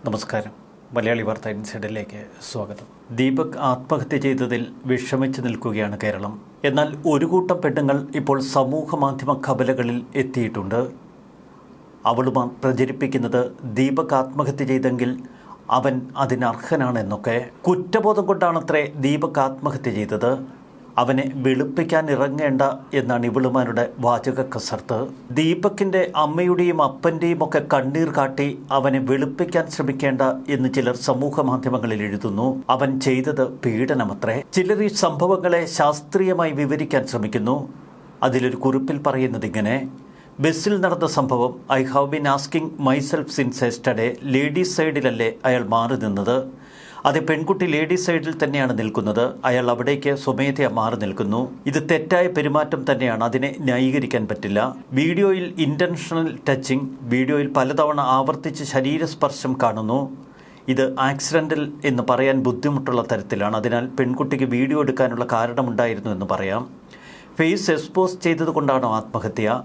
നമസ്കാരം. മലയാളി വാർത്ത ഇൻസൈഡിലേക്ക് സ്വാഗതം. ദീപക് ആത്മഹത്യ ചെയ്തതിൽ വിഷമിച്ചു നിൽക്കുകയാണ് കേരളം. എന്നാൽ ഒരു കൂട്ടം പെണ്ണുങ്ങൾ ഇപ്പോൾ സമൂഹ മാധ്യമ കവലകളിൽ എത്തിയിട്ടുണ്ട്. അവളുമാർ പ്രചരിപ്പിക്കുന്നത് ദീപക് ആത്മഹത്യ ചെയ്തെങ്കിൽ അവൻ അതിനർഹനാണെന്നൊക്കെ. കുറ്റബോധം കൊണ്ടാണത്രേ ദീപക് ആത്മഹത്യ ചെയ്തത്. അവനെ വെളുപ്പിക്കാൻ ഇറങ്ങേണ്ട എന്നാണ് ഇവളുമാരുടെ വാചക കസർത്ത്. ദീപകിൻ്റെ അമ്മയുടെയും അപ്പൻ്റെയും ഒക്കെ കണ്ണീർ കാട്ടി അവനെ വെളുപ്പിക്കാൻ ശ്രമിക്കേണ്ട എന്ന് ചിലർ സമൂഹ മാധ്യമങ്ങളിൽ എഴുതുന്നു. അവൻ ചെയ്തത് പീഡനമത്രേ. ചിലർ ഈ സംഭവങ്ങളെ ശാസ്ത്രീയമായി വിവരിക്കാൻ ശ്രമിക്കുന്നു. അതിലൊരു കുറിപ്പിൽ പറയുന്നത് ഇങ്ങനെ: ബസ്സിൽ നടന്ന സംഭവം. I have been asking myself since yesterday. Ladies സൈഡിലല്ലേ അയാൾ മാറി നിന്നത്? അത് പെൺകുട്ടി ലേഡീസ് സൈഡിൽ തന്നെയാണ് നിൽക്കുന്നത്. അയാൾ അവിടേക്ക് സ്വമേധയാ മാറി നിൽക്കുന്നു. ഇത് തെറ്റായ പെരുമാറ്റം തന്നെയാണ്. അതിനെ ന്യായീകരിക്കാൻ പറ്റില്ല. വീഡിയോയിൽ ഇൻറ്റൻഷണൽ ടച്ചിങ്, വീഡിയോയിൽ പലതവണ ആവർത്തിച്ച് ശരീരസ്പർശം കാണുന്നു. ഇത് ആക്സിഡൻ്റൽ എന്ന് പറയാൻ ബുദ്ധിമുട്ടുള്ള തരത്തിലാണ്. അതിനാൽ പെൺകുട്ടിക്ക് വീഡിയോ എടുക്കാനുള്ള കാരണമുണ്ടായിരുന്നു എന്ന് പറയാം. ഫേസ് എക്സ്പോസ് ചെയ്തത് കൊണ്ടാണോ ആത്മഹത്യ?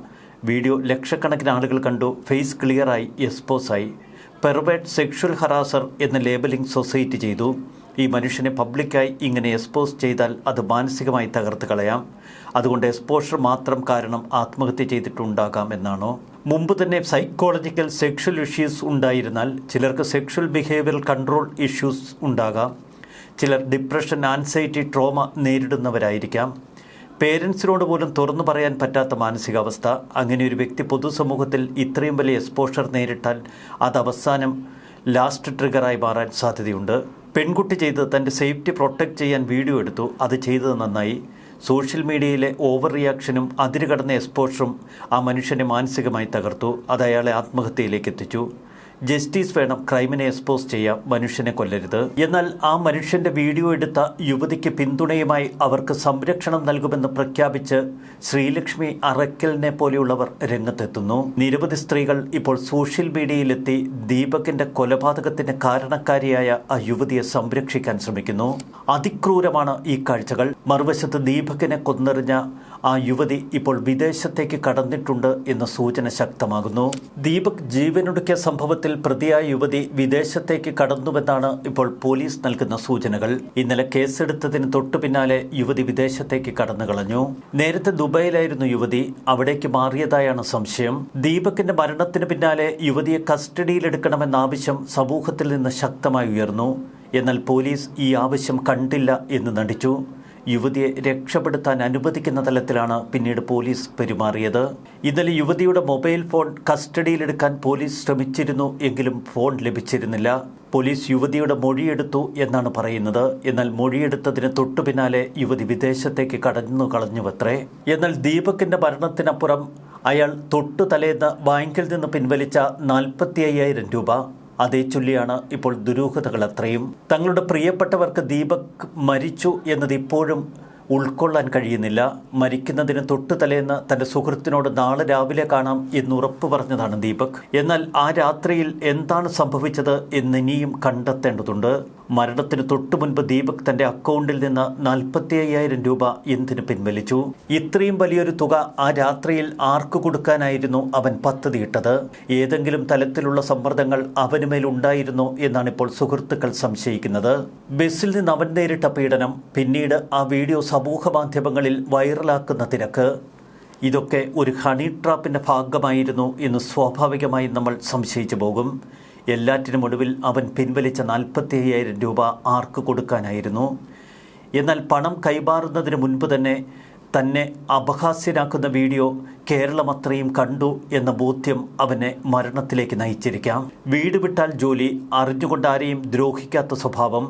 വീഡിയോ ലക്ഷക്കണക്കിന് ആളുകൾ കണ്ടു. ഫേസ് ക്ലിയറായി എക്സ്പോസായി. പെർവേർട്ട് സെക്ഷൽ ഹറാസർ എന്ന ലേബലിംഗ് സൊസൈറ്റി ചെയ്തു. ഈ മനുഷ്യനെ പബ്ലിക്കായി ഇങ്ങനെ എക്സ്പോസ് ചെയ്താൽ അത് മാനസികമായി തകർത്ത് കളയാം. അതുകൊണ്ട് എക്സ്പോഷർ മാത്രം കാരണം ആത്മഹത്യ ചെയ്തിട്ടുണ്ടാകാം എന്നാണോ? മുമ്പ് തന്നെ സൈക്കോളജിക്കൽ സെക്ഷൽ ഇഷ്യൂസ് ഉണ്ടായിരുന്നാൽ ചിലർക്ക് സെക്ഷൽ ബിഹേവിയറൽ കൺട്രോൾ ഇഷ്യൂസ് ഉണ്ടാകാം. ചിലർ ഡിപ്രഷൻ, ആൻസൈറ്റി, ട്രോമ നേരിടുന്നവരായിരിക്കാം. പേരൻസിനോട് പോലും തുറന്നു പറയാൻ പറ്റാത്ത മാനസികാവസ്ഥ. അങ്ങനെ ഒരു വ്യക്തി പൊതുസമൂഹത്തിൽ ഇത്രയും വലിയ എക്സ്പോഷർ നേരിട്ടാൽ അത് അവസാനം ലാസ്റ്റ് ട്രിഗറായി മാറാൻ സാധ്യതയുണ്ട്. പെൺകുട്ടി ചെയ്തത് തൻ്റെ സേഫ്റ്റി പ്രൊട്ടക്റ്റ് ചെയ്യാൻ വീഡിയോ എടുത്തു. അത് ചെയ്തത് നന്നായി. സോഷ്യൽ മീഡിയയിലെ ഓവർ റിയാക്ഷനും അതിരുകടന്ന എക്സ്പോഷറും ആ മനുഷ്യനെ മാനസികമായി തകർത്തു. അത് അയാളെ ആത്മഹത്യയിലേക്ക് എത്തിച്ചു. ജസ്റ്റിസ് വേണം. ക്രൈമിനെ എക്സ്പോസ് ചെയ്യാം, മനുഷ്യനെ കൊല്ലരുത്. എന്നാൽ ആ മനുഷ്യൻ്റെ വീഡിയോ എടുത്ത യുവതിക്ക് പിന്തുണയുമായി അവർക്ക് സംരക്ഷണം നൽകുമെന്ന് പ്രഖ്യാപിച്ച് ശ്രീലക്ഷ്മി അറക്കലിനെ പോലെയുള്ളവർ രംഗത്തെത്തുന്നു. നിരവധി സ്ത്രീകൾ ഇപ്പോൾ സോഷ്യൽ മീഡിയയിലെത്തി ദീപകിൻ്റെ കൊലപാതകത്തിന് കാരണക്കാരിയായ ആ യുവതിയെ സംരക്ഷിക്കാൻ ശ്രമിക്കുന്നു. അതിക്രൂരമാണ് ഈ കാഴ്ചകൾ. മറുവശത്ത് ദീപകിനെ കൊന്നെറിഞ്ഞ ആ യുവതി ഇപ്പോൾ വിദേശത്തേക്ക് കടന്നിട്ടുണ്ട് എന്ന സൂചന ശക്തമാകുന്നു. ദീപക് ജീവനൊടുക്കിയ സംഭവത്തിൽ പ്രതിയായ യുവതി വിദേശത്തേക്ക് കടന്നുവെന്നാണ് ഇപ്പോൾ പോലീസ് നൽകുന്ന സൂചനകൾ. ഇന്നലെ കേസെടുത്തതിന് തൊട്ടു പിന്നാലെ യുവതി വിദേശത്തേക്ക് കടന്നു കളഞ്ഞു. നേരത്തെ ദുബായിലായിരുന്നു യുവതി. അവിടേക്ക് മാറിയതായാണ് സംശയം. ദീപകിന്റെ മരണത്തിന് പിന്നാലെ യുവതിയെ കസ്റ്റഡിയിലെടുക്കണമെന്ന ആവശ്യം സമൂഹത്തിൽ നിന്ന് ശക്തമായി ഉയർന്നു. എന്നാൽ പോലീസ് ഈ ആവശ്യം കണ്ടില്ല എന്ന് നടിച്ചു. യുവതിയെ രക്ഷപ്പെടുത്താൻ അനുവദിക്കുന്ന തലത്തിലാണ് പിന്നീട് പോലീസ് പെരുമാറിയത്. ഇന്നലെ യുവതിയുടെ മൊബൈൽ ഫോൺ കസ്റ്റഡിയിലെടുക്കാൻ പോലീസ് ശ്രമിച്ചിരുന്നു. എങ്കിലും ഫോൺ ലഭിച്ചിരുന്നില്ല. പോലീസ് യുവതിയുടെ മൊഴിയെടുത്തു എന്നാണ് പറയുന്നത്. എന്നാൽ മൊഴിയെടുത്തതിന് തൊട്ടു പിന്നാലെ യുവതി വിദേശത്തേക്ക് കടന്നു കളഞ്ഞുവത്രേ. എന്നാൽ ദീപകിന്റെ മരണത്തിനപ്പുറം അയാൾ തൊട്ടു തലേന്ന് ബാങ്കിൽ നിന്ന് പിൻവലിച്ച 45,000 രൂപ, അതേ ചൊല്ലിയാണ് ഇപ്പോൾ ദുരൂഹതകൾ അത്രയും. തങ്ങളുടെ പ്രിയപ്പെട്ടവർക്ക് ദീപക് മരിച്ചു എന്നത് ഇപ്പോഴും ഉൾക്കൊള്ളാൻ കഴിയുന്നില്ല. മരിക്കുന്നതിന് തൊട്ടു തലേന്ന് തൻ്റെ സുഹൃത്തിനോട് നാളെ രാവിലെ കാണാം എന്ന് ഉറപ്പ് പറഞ്ഞതാണ് ദീപക്. എന്നാൽ ആ രാത്രിയിൽ എന്താണ് സംഭവിച്ചത് എന്നിനിയും കണ്ടെത്തേണ്ടതുണ്ട്. മരണത്തിന് തൊട്ടു മുൻപ് ദീപക് തൻ്റെ അക്കൗണ്ടിൽ നിന്ന് 45,000 രൂപ എന്തിനു പിൻവലിച്ചു? ഇത്രയും വലിയൊരു തുക ആ രാത്രിയിൽ ആർക്ക് കൊടുക്കാനായിരുന്നു അവൻ പദ്ധതിയിട്ടത്? ഏതെങ്കിലും തലത്തിലുള്ള സമ്മർദ്ദങ്ങൾ അവനുമേൽ ഉണ്ടായിരുന്നോ എന്നാണ് ഇപ്പോൾ സുഹൃത്തുക്കൾ സംശയിക്കുന്നത്. ബസ്സിൽ നിന്ന് അവൻ നേരിട്ട പീഡനം, പിന്നീട് ആ വീഡിയോ സമൂഹ മാധ്യമങ്ങളിൽ വൈറലാക്കുന്ന തിരക്ക്, ഇതൊക്കെ ഒരു ഹണി ട്രാപ്പിൻ്റെ ഭാഗമായിരുന്നു എന്ന് സ്വാഭാവികമായി നമ്മൾ സംശയിച്ചു പോകും. എല്ലാറ്റിനും ഒടുവിൽ അവൻ പിൻവലിച്ച 45,000 രൂപ ആർക്ക് കൊടുക്കാനായിരുന്നു? എന്നാൽ പണം കൈമാറുന്നതിന് മുൻപ് തന്നെ അപഹാസ്യനാക്കുന്ന വീഡിയോ കേരളം അത്രയും കണ്ടു എന്ന ബോധ്യം അവനെ മരണത്തിലേക്ക് നയിച്ചിരിക്കാം. വീട് വിട്ടാൽ ജോലി, അറിഞ്ഞുകൊണ്ട് ആരെയും ദ്രോഹിക്കാത്ത സ്വഭാവം,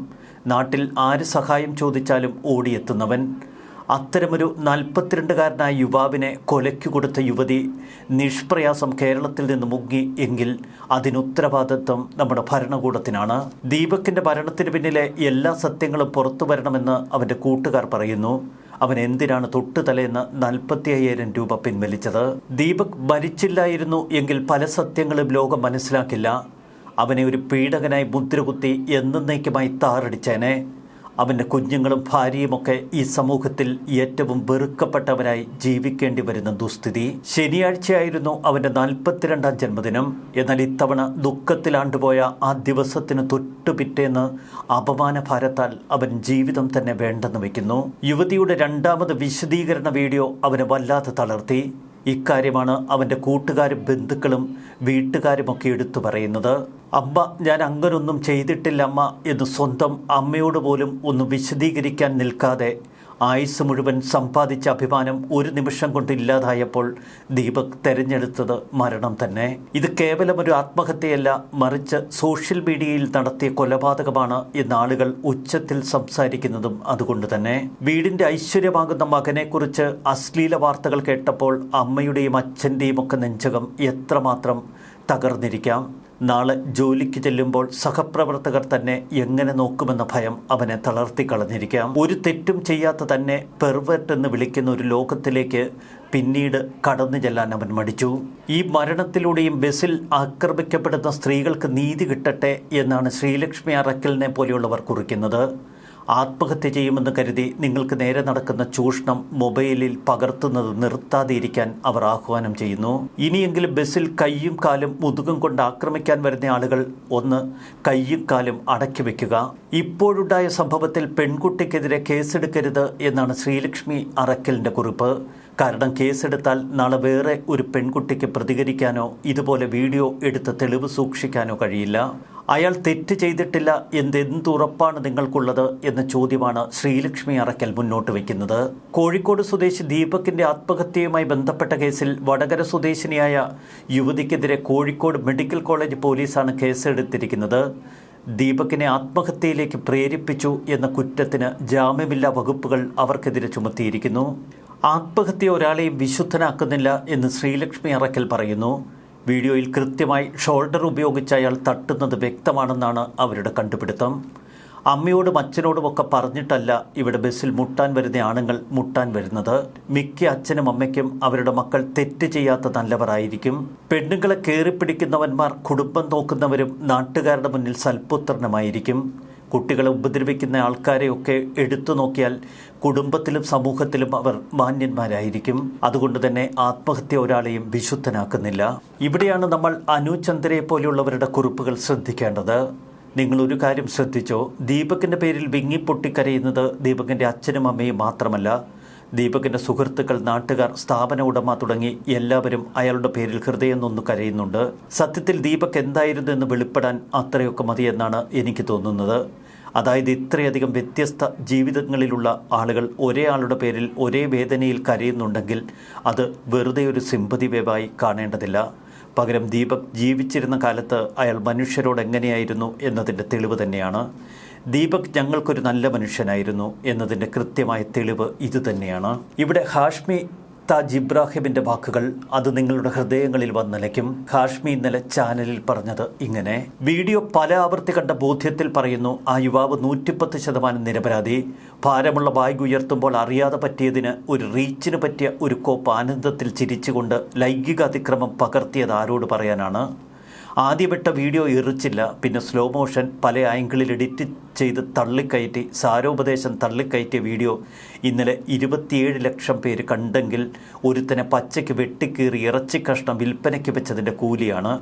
നാട്ടിൽ ആര് സഹായം ചോദിച്ചാലും ഓടിയെത്തുന്നവൻ. അത്തരമൊരു 42-കാരനായ യുവാവിനെ കൊലയ്ക്കു കൊടുത്ത യുവതി നിഷ്പ്രയാസം കേരളത്തിൽ നിന്ന് മുങ്ങി എങ്കിൽ അതിനുത്തരവാദിത്വം നമ്മുടെ ഭരണകൂടത്തിനാണ്. ദീപകിൻ്റെ മരണത്തിന് പിന്നിലെ എല്ലാ സത്യങ്ങളും പുറത്തു വരണമെന്ന് അവൻ്റെ കൂട്ടുകാർ പറയുന്നു. അവൻ എന്തിനാണ് തൊട്ടു തലേന്ന് 45,000 രൂപ പിൻവലിച്ചത്? ദീപക് മരിച്ചില്ലായിരുന്നു എങ്കിൽ പല സത്യങ്ങളും ലോകം മനസ്സിലാക്കില്ല. അവനെ ഒരു പീഡകനായി മുദ്രകുത്തി എന്നേക്കുമായി താറടിച്ചേനെ. അവൻ്റെ കുഞ്ഞുങ്ങളും ഭാര്യയുമൊക്കെ ഈ സമൂഹത്തിൽ ഏറ്റവും വെറുക്കപ്പെട്ടവരായി ജീവിക്കേണ്ടി വരുന്ന ദുസ്ഥിതി. ശനിയാഴ്ചയായിരുന്നു അവൻ്റെ 42ാം ജന്മദിനം. എന്നാൽ ഇത്തവണ ദുഃഖത്തിലാണ്ടുപോയ ആ ദിവസത്തിന് തൊട്ടുപിറ്റേന്ന് അപമാനഭാരത്താൽ അവൻ ജീവിതം തന്നെ വേണ്ടെന്ന് വയ്ക്കുന്നു. യുവതിയുടെ രണ്ടാമത് വിശദീകരണ വീഡിയോ അവനെ വല്ലാതെ തളർത്തി. ഇക്കാര്യമാണ് അവൻ്റെ കൂട്ടുകാരും ബന്ധുക്കളും വീട്ടുകാരുമൊക്കെ എടുത്തു പറയുന്നത്. അമ്മ, ഞാൻ അങ്ങനൊന്നും ചെയ്തിട്ടില്ല അമ്മ എന്ന് സ്വന്തം അമ്മയോട് പോലും ഒന്ന് വിശദീകരിക്കാൻ നിൽക്കാതെ ആയുസ് മുഴുവൻ സമ്പാദിച്ച അഭിമാനം ഒരു നിമിഷം കൊണ്ട് ഇല്ലാതായപ്പോൾ ദീപക് തെരഞ്ഞെടുത്തത് മരണം തന്നെ. ഇത് കേവലം ഒരു ആത്മഹത്യയല്ല, മറിച്ച് സോഷ്യൽ മീഡിയയിൽ നടത്തിയ കൊലപാതകമാണ് എന്ന് ആളുകൾ ഉച്ചത്തിൽ സംസാരിക്കുന്നതും അതുകൊണ്ട് തന്നെ. വീടിൻ്റെ ഐശ്വര്യമാകുന്ന മകനെക്കുറിച്ച് അശ്ലീല വാർത്തകൾ കേട്ടപ്പോൾ അമ്മയുടെയും അച്ഛൻ്റെയും ഒക്കെ നെഞ്ചകം എത്രമാത്രം തകർന്നിരിക്കാം. നാളെ ജോലിക്ക് ചെല്ലുമ്പോൾ സഹപ്രവർത്തകർ തന്നെ എങ്ങനെ നോക്കുമെന്ന ഭയം അവനെ തളർത്തിക്കളഞ്ഞിരിക്കാം. ഒരു തെറ്റും ചെയ്യാത്ത തന്നെ പെർവേർട്ട് എന്ന് വിളിക്കുന്ന ഒരു ലോകത്തിലേക്ക് പിന്നീട് കടന്നു ചെല്ലാൻ അവൻ മടിച്ചു. ഈ മരണത്തിലൂടെയും ബസ്സിൽ ആക്രമിക്കപ്പെടുന്ന സ്ത്രീകൾക്ക് നീതി കിട്ടട്ടെ എന്നാണ് ശ്രീലക്ഷ്മി അറക്കലിനെ പോലെയുള്ളവർ കുറിക്കുന്നത്. ആത്മഹത്യ ചെയ്യുമെന്ന് കരുതി നിങ്ങൾക്ക് നേരെ നടക്കുന്ന ചൂഷണം മൊബൈലിൽ പകർത്തുന്നത് നിർത്താതെയിരിക്കാൻ അവർ ആഹ്വാനം ചെയ്യുന്നു. ഇനിയെങ്കിലും ബസ്സിൽ കയ്യും കാലും മുതുകും കൊണ്ട് ആക്രമിക്കാൻ വരുന്ന ആളുകൾ ഒന്ന് കയ്യും കാലും അടക്കി വയ്ക്കുക. ഇപ്പോഴുണ്ടായ സംഭവത്തിൽ പെൺകുട്ടിക്കെതിരെ കേസെടുക്കരുത് എന്നാണ് ശ്രീലക്ഷ്മി അറക്കലിൻ്റെ കുറിപ്പ്. കാരണം കേസെടുത്താൽ നാളെ വേറെ ഒരു പെൺകുട്ടിക്ക് പ്രതികരിക്കാനോ ഇതുപോലെ വീഡിയോ എടുത്ത് തെളിവ് സൂക്ഷിക്കാനോ കഴിയില്ല. അയാൾ തെറ്റ് ചെയ്തിട്ടില്ല എന്തുറപ്പാണ് നിങ്ങൾക്കുള്ളത് എന്ന ചോദ്യമാണ് ശ്രീലക്ഷ്മി അറക്കൽ മുന്നോട്ട് വയ്ക്കുന്നത്. കോഴിക്കോട് സ്വദേശി ദീപകിൻ്റെ ആത്മഹത്യയുമായി ബന്ധപ്പെട്ട കേസിൽ വടകര സ്വദേശിനിയായ യുവതിക്കെതിരെ കോഴിക്കോട് മെഡിക്കൽ കോളേജ് പോലീസാണ് കേസെടുത്തിരിക്കുന്നത്. ദീപകിനെ ആത്മഹത്യയിലേക്ക് പ്രേരിപ്പിച്ചു എന്ന കുറ്റത്തിന് ജാമ്യമില്ലാ വകുപ്പുകൾ അവർക്കെതിരെ ചുമത്തിയിരിക്കുന്നു. ആത്മഹത്യ ഒരാളെയും വിശുദ്ധനാക്കുന്നില്ല എന്ന് ശ്രീലക്ഷ്മി അറക്കൽ പറയുന്നു. വീഡിയോയിൽ കൃത്യമായി ഷോൾഡർ ഉപയോഗിച്ച് അയാൾ തട്ടുന്നത് വ്യക്തമാണെന്നാണ് അവരുടെ കണ്ടുപിടുത്തം. അമ്മയോടും അച്ഛനോടുമൊക്കെ പറഞ്ഞിട്ടല്ല ഇവിടെ ബസ്സിൽ മുട്ടാൻ വരുന്ന ആണുങ്ങൾ മുട്ടാൻ വരുന്നത്. മിക്ക അച്ഛനും അമ്മയ്ക്കും അവരുടെ മക്കൾ തെറ്റ് ചെയ്യാത്ത നല്ലവരായിരിക്കും. പെണ്ണുങ്ങളെ കയറിപ്പിടിക്കുന്നവന്മാർ കുടുംബം നോക്കുന്നവരും നാട്ടുകാരുടെ മുന്നിൽ സൽപുത്രനുമായിരിക്കും. കുട്ടികളെ ഉപദ്രവിക്കുന്ന ആൾക്കാരെയൊക്കെ എടുത്തു നോക്കിയാൽ കുടുംബത്തിലും സമൂഹത്തിലും അവർ മാന്യന്മാരായിരിക്കും. അതുകൊണ്ട് തന്നെ ആത്മഹത്യ ഒരാളെയും വിശുദ്ധനാക്കുന്നില്ല. ഇവിടെയാണ് നമ്മൾ അനു ചന്ദ്രയെ പോലെയുള്ളവരുടെ കുറിപ്പുകൾ ശ്രദ്ധിക്കേണ്ടത്. നിങ്ങളൊരു കാര്യം ശ്രദ്ധിച്ചോ, ദീപകിൻ്റെ പേരിൽ വിങ്ങിപ്പൊട്ടിക്കരയുന്നത് ദീപകിൻ്റെ അച്ഛനും അമ്മയും മാത്രമല്ല. ദീപകിൻ്റെ സുഹൃത്തുക്കൾ, നാട്ടുകാർ, സ്ഥാപന ഉടമ തുടങ്ങി എല്ലാവരും അയാളുടെ പേരിൽ ഹൃദയം നൊന്നു കരയുന്നുണ്ട്. സത്യത്തിൽ ദീപക് എന്തായിരുന്നു എന്ന് വെളിപ്പെടാൻ അത്രയൊക്കെ മതിയെന്നാണ് എനിക്ക് തോന്നുന്നത്. അതായത് ഇത്രയധികം വ്യത്യസ്ത ജീവിതങ്ങളിലുള്ള ആളുകൾ ഒരേ ആളുടെ പേരിൽ ഒരേ വേദനയിൽ കരയുന്നുണ്ടെങ്കിൽ അത് വെറുതെ ഒരു സിമ്പതി വേവായി കാണേണ്ടതില്ല. പകരം ദീപക് ജീവിച്ചിരുന്ന കാലത്ത് അയാൾ മനുഷ്യരോട് എങ്ങനെയായിരുന്നു എന്നതിൻ്റെ തെളിവ് തന്നെയാണ്. ദീപക് ഞങ്ങൾക്കൊരു നല്ല മനുഷ്യനായിരുന്നു എന്നതിൻ്റെ കൃത്യമായ തെളിവ് ഇതുതന്നെയാണ്. ഇവിടെ ഹാഷ്മി താജ് ഇബ്രാഹിമിൻ്റെ വാക്കുകൾ അത് നിങ്ങളുടെ ഹൃദയങ്ങളിൽ വന്നിലയ്ക്കും. ഹാഷ്മി ഇന്നലെ ചാനലിൽ പറഞ്ഞത് ഇങ്ങനെ: വീഡിയോ പല ആവർത്തി കണ്ട ബോധ്യത്തിൽ പറയുന്നു, ആ യുവാവ് 110% നിരപരാധി. ഭാരമുള്ള ബാഗ് ഉയർത്തുമ്പോൾ അറിയാതെ പറ്റിയതിന് ഒരു റീച്ചിന് പറ്റിയ ഒരു കോപ്പ് ആനന്ദത്തിൽ ചിരിച്ചുകൊണ്ട് ലൈംഗിക അതിക്രമം പകർത്തിയത് ആരോട് പറയാനാണ്? ആദ്യമിട്ട വീഡിയോ എറിച്ചില്ല, പിന്നെ സ്ലോ മോഷൻ പല ആംഗിളിൽ എഡിറ്റ് ചെയ്ത് തള്ളിക്കയറ്റി സാരോപദേശം തള്ളിക്കയറ്റിയ വീഡിയോ ഇന്നലെ 27 ലക്ഷം പേര് കണ്ടെങ്കിൽ ഒരുത്തനെ പച്ചയ്ക്ക് വെട്ടിക്കീറി ഇറച്ചി കഷ്ണം വിൽപ്പനയ്ക്ക് വെച്ചതിൻ്റെ കൂലിയാണ്.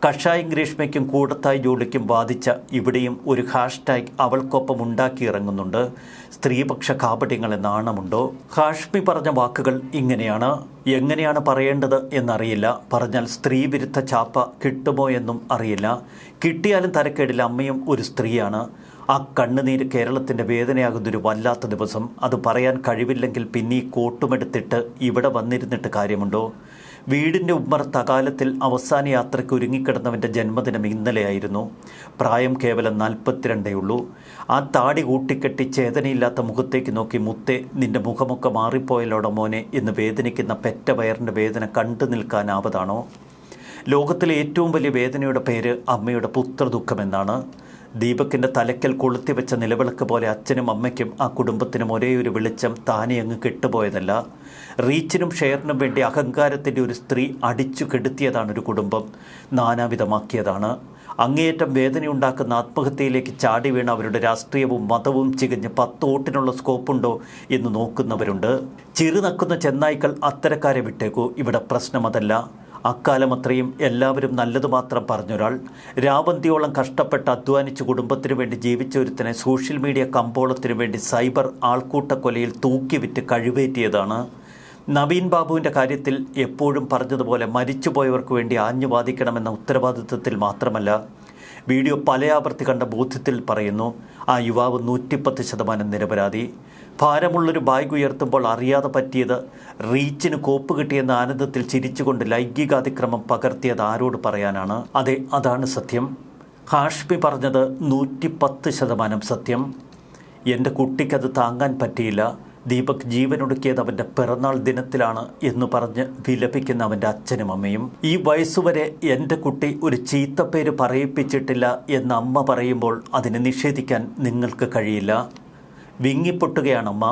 കഷായം ഗ്രീഷ്മയ്ക്കും കൂടത്തായി ജോലിക്കും ബാധിച്ച ഇവിടെയും ഒരു ഹാഷ്ടാഗ് അവൾക്കൊപ്പം ഉണ്ടാക്കിയിറങ്ങുന്നുണ്ട്. സ്ത്രീപക്ഷ കാപട്യങ്ങൾ നാണമുണ്ടോ? ഹാഷ്മി പറഞ്ഞ വാക്കുകൾ ഇങ്ങനെയാണ്: എങ്ങനെയാണ് പറയേണ്ടത് എന്നറിയില്ല, പറഞ്ഞാൽ സ്ത്രീ വിരുദ്ധ ചാപ്പ കിട്ടുമോ എന്നും അറിയില്ല, കിട്ടിയാലും തരക്കേടില്ല, അമ്മയും ഒരു സ്ത്രീയാണ്. ആ കണ്ണുനീര് കേരളത്തിൻ്റെ വേദനയാകുന്നൊരു വല്ലാത്ത ദിവസം. അത് പറയാൻ കഴിവില്ലെങ്കിൽ പിന്നെ ഈ കോട്ടുമെടുത്തിട്ട് ഇവിടെ വന്നിരുന്നിട്ട് കാര്യമുണ്ടോ? വീടിൻ്റെ ഉമ്മറത്ത് അകാലത്തിൽ അവസാന യാത്രയ്ക്ക് ഒരുങ്ങിക്കിടന്നവൻ്റെ ജന്മദിനം ഇന്നലെയായിരുന്നു. പ്രായം കേവലം 42 ഉള്ളൂ. ആ താടി കൂട്ടിക്കെട്ടി ചേതനയില്ലാത്ത മുഖത്തേക്ക് നോക്കി, മുത്തേ നിൻ്റെ മുഖമൊക്കെ മാറിപ്പോയല്ലോടെ മോനെ എന്ന് വേദനിക്കുന്ന പെറ്റ വയറിൻ്റെ വേദന കണ്ടു നിൽക്കാനാവതാണോ? ലോകത്തിലെ ഏറ്റവും വലിയ വേദനയുടെ പേര് അമ്മയുടെ പുത്രദുഃഖമെന്നാണ്. ദീപകിൻ്റെ തലയ്ക്കൽ കൊളുത്തിവെച്ച നിലവിളക്ക് പോലെ അച്ഛനും അമ്മയ്ക്കും ആ കുടുംബത്തിനും ഒരേ ഒരു വെളിച്ചം താനെ അങ്ങ് കെട്ടുപോയതല്ല. റീച്ചിനും ഷെയറിനും വേണ്ടി അഹങ്കാരത്തിൻ്റെ ഒരു സ്ത്രീ അടിച്ചു കെടുത്തിയതാണ് ഒരു കുടുംബം, നാനാവിധമാക്കിയതാണ്. അങ്ങേയറ്റം വേദനയുണ്ടാക്കുന്ന ആത്മഹത്യയിലേക്ക് ചാടി വീണ അവരുടെ രാഷ്ട്രീയവും മതവും ചികഞ്ഞ് 10 വോട്ടിനുള്ള സ്കോപ്പുണ്ടോ എന്ന് നോക്കുന്നവരുണ്ട്. ചിറുനക്കുന്ന ചെന്നായ്ക്കൾ അത്തരക്കാരെ വിട്ടേക്കൂ. ഇവിടെ പ്രശ്നം അതല്ല. അക്കാലം അത്രയും എല്ലാവരും നല്ലത് മാത്രം പറഞ്ഞൊരാൾ, രാവന്തിയോളം കഷ്ടപ്പെട്ട് അധ്വാനിച്ച് കുടുംബത്തിനു വേണ്ടി ജീവിച്ച ഒരുത്തനെ സോഷ്യൽ മീഡിയ കമ്പോളത്തിനു വേണ്ടി സൈബർ ആൾക്കൂട്ടക്കൊലയിൽ തൂക്കിവിറ്റ് കഴിവേറ്റിയതാണ്. നവീൻ ബാബുവിൻ്റെ കാര്യത്തിൽ എപ്പോഴും പറഞ്ഞതുപോലെ മരിച്ചുപോയവർക്ക് വേണ്ടി ആഞ്ഞു വാദിക്കണമെന്ന ഉത്തരവാദിത്വത്തിൽ മാത്രമല്ല, വീഡിയോ പലയാവർത്തി കണ്ട ബോധ്യത്തിൽ പറയുന്നു, ആ യുവാവ് 110% നിരപരാധി. ഭാരമുള്ളൊരു ബാഗ് ഉയർത്തുമ്പോൾ അറിയാതെ പറ്റിയത്, റീച്ചിന് കോപ്പ് കിട്ടിയെന്ന ആനന്ദത്തിൽ ചിരിച്ചുകൊണ്ട് ലൈംഗികാതിക്രമം പകർത്തിയത് ആരോട് പറയാനാണ്? അതെ, അതാണ് സത്യം. ഹാഷ്മി പറഞ്ഞത് 110% സത്യം. എൻ്റെ കുട്ടിക്കത് താങ്ങാൻ പറ്റിയില്ല. ദീപക് ജീവനൊടുക്കിയത് അവൻ്റെ പിറന്നാൾ ദിനത്തിലാണ് എന്ന് പറഞ്ഞ് വിലപിക്കുന്ന അവൻ്റെ അച്ഛനും അമ്മയും. ഈ വയസ്സുവരെ എൻ്റെ കുട്ടി ഒരു ചീത്തപ്പേര് പറയിപ്പിച്ചിട്ടില്ല എന്ന് അമ്മ പറയുമ്പോൾ അതിനെ നിഷേധിക്കാൻ നിങ്ങൾക്ക് കഴിയില്ല. വിങ്ങിപ്പൊട്ടുകയാണമ്മ.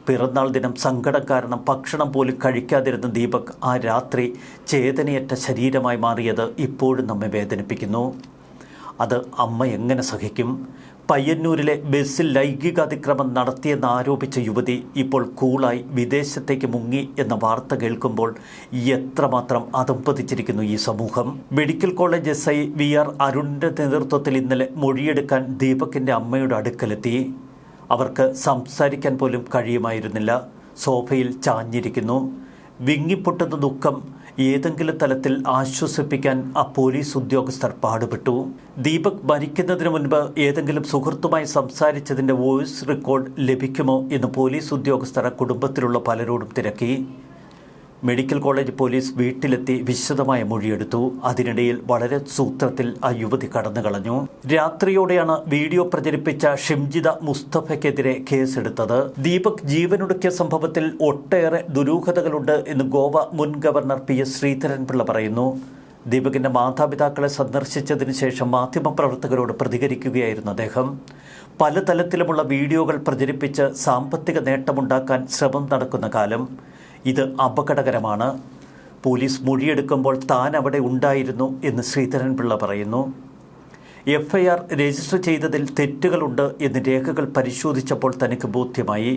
പിറന്നാൾ ദിനം സങ്കടം കാരണം ഭക്ഷണം പോലും കഴിക്കാതിരുന്ന ദീപക് ആ രാത്രി ചേതനയറ്റ ശരീരമായി മാറിയത് ഇപ്പോഴും നമ്മെ വേദനിപ്പിക്കുന്നു. അത് അമ്മ എങ്ങനെ സഹിക്കും? പയ്യന്നൂരിലെ ബസ്സിൽ ലൈംഗികാതിക്രമം നടത്തിയെന്ന് ആരോപിച്ച യുവതി ഇപ്പോൾ കൂളായി വിദേശത്തേക്ക് മുങ്ങി എന്ന വാർത്ത കേൾക്കുമ്പോൾ എത്രമാത്രം അതമ്പതിച്ചിരിക്കുന്നു ഈ സമൂഹം. മെഡിക്കൽ കോളേജ് SI VR അരുണിൻ്റെ നേതൃത്വത്തിൽ ഇന്നലെ മൊഴിയെടുക്കാൻ ദീപകിൻ്റെ അമ്മയുടെ അടുക്കലെത്തി. അവർക്ക് സംസാരിക്കാൻ പോലും കഴിയുമായിരുന്നില്ല. സോഫയിൽ ചാഞ്ഞിരിക്കുന്നു. വിങ്ങിപ്പൊട്ടുന്ന ദുഃഖം ഏതെങ്കിലും തലത്തിൽ ആശ്വസിപ്പിക്കാൻ ആ പോലീസ് ഉദ്യോഗസ്ഥർ പാടുപെട്ടു. ദീപക് മരിക്കുന്നതിന് മുൻപ് ഏതെങ്കിലും സുഹൃത്തുമായി സംസാരിച്ചതിൻ്റെ വോയിസ് റെക്കോർഡ് ലഭിക്കുമോ എന്ന് പോലീസ് ഉദ്യോഗസ്ഥർ കുടുംബത്തിലുള്ള പലരോടും തിരക്കി. മെഡിക്കൽ കോളേജ് പോലീസ് വീട്ടിലെത്തി വിശദമായ മൊഴിയെടുത്തു. അതിനിടയിൽ വളരെ സൂത്രത്തിൽ ആ യുവതി കടന്നു കളഞ്ഞു. രാത്രിയോടെയാണ് വീഡിയോ പ്രചരിപ്പിച്ച ഷിംജിത മുസ്തഫയ്ക്കെതിരെ കേസെടുത്തത്. ദീപക് ജീവനൊടുക്കിയ സംഭവത്തിൽ ഒട്ടേറെ ദുരൂഹതകളുണ്ട് എന്ന് ഗോവ മുൻ ഗവർണർ PS ശ്രീധരൻപിള്ള പറയുന്നു. ദീപകിൻ്റെ മാതാപിതാക്കളെ സന്ദർശിച്ചതിന് ശേഷം മാധ്യമപ്രവർത്തകരോട് പ്രതികരിക്കുകയായിരുന്നു അദ്ദേഹം. പലതലത്തിലുമുള്ള വീഡിയോകൾ പ്രചരിപ്പിച്ച് സാമ്പത്തിക നേട്ടമുണ്ടാക്കാൻ ശ്രമം നടക്കുന്ന കാലം ഇത് അപകടകരമാണ്. പോലീസ് മൊഴിയെടുക്കുമ്പോൾ താൻ അവിടെ ഉണ്ടായിരുന്നു എന്ന് ശ്രീധരൻപിള്ള പറയുന്നു. FIR രജിസ്റ്റർ ചെയ്തതിൽ തെറ്റുകളുണ്ട് എന്ന് രേഖകൾ പരിശോധിച്ചപ്പോൾ തനിക്ക് ബോധ്യമായി.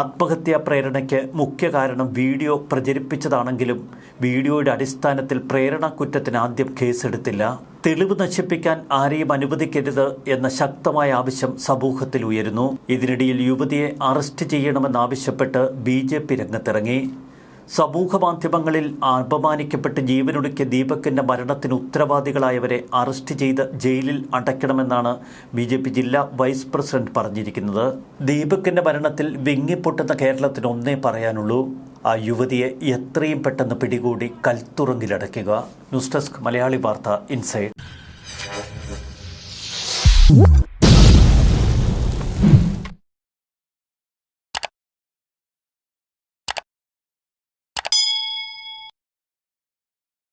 ആത്മഹത്യാ പ്രേരണയ്ക്ക് മുഖ്യ കാരണം വീഡിയോ പ്രചരിപ്പിച്ചതാണെങ്കിലും വീഡിയോയുടെ അടിസ്ഥാനത്തിൽ പ്രേരണക്കുറ്റത്തിന് ആദ്യം കേസെടുത്തില്ല. തെളിവ് നശിപ്പിക്കാൻ ആരെയും അനുവദിക്കരുത് എന്ന ശക്തമായ ആവശ്യം സമൂഹത്തിൽ ഉയരുന്നു. ഇതിനിടയിൽ യുവതിയെ അറസ്റ്റ് ചെയ്യണമെന്നാവശ്യപ്പെട്ട് BJP രംഗത്തിറങ്ങി. സമൂഹ മാധ്യമങ്ങളിൽ അപമാനിക്കപ്പെട്ട് ജീവനൊടുക്കിയ ദീപകിൻ്റെ മരണത്തിന് ഉത്തരവാദികളായവരെ അറസ്റ്റ് ചെയ്ത് ജയിലിൽ അടയ്ക്കണമെന്നാണ് BJP ജില്ലാ വൈസ് പ്രസിഡന്റ് പറഞ്ഞിരിക്കുന്നത്. ദീപകിൻ്റെ മരണത്തിൽ വിങ്ങിപ്പൊട്ടുന്ന കേരളത്തിന് ഒന്നേ പറയാനുള്ളൂ, ആ യുവതിയെ എത്രയും പെട്ടെന്ന് പിടികൂടി കൽത്തുറങ്കിലടയ്ക്കുക. ന്യൂസ് ഡെസ്ക് മലയാളി വാർത്ത ഇൻസൈഡ്.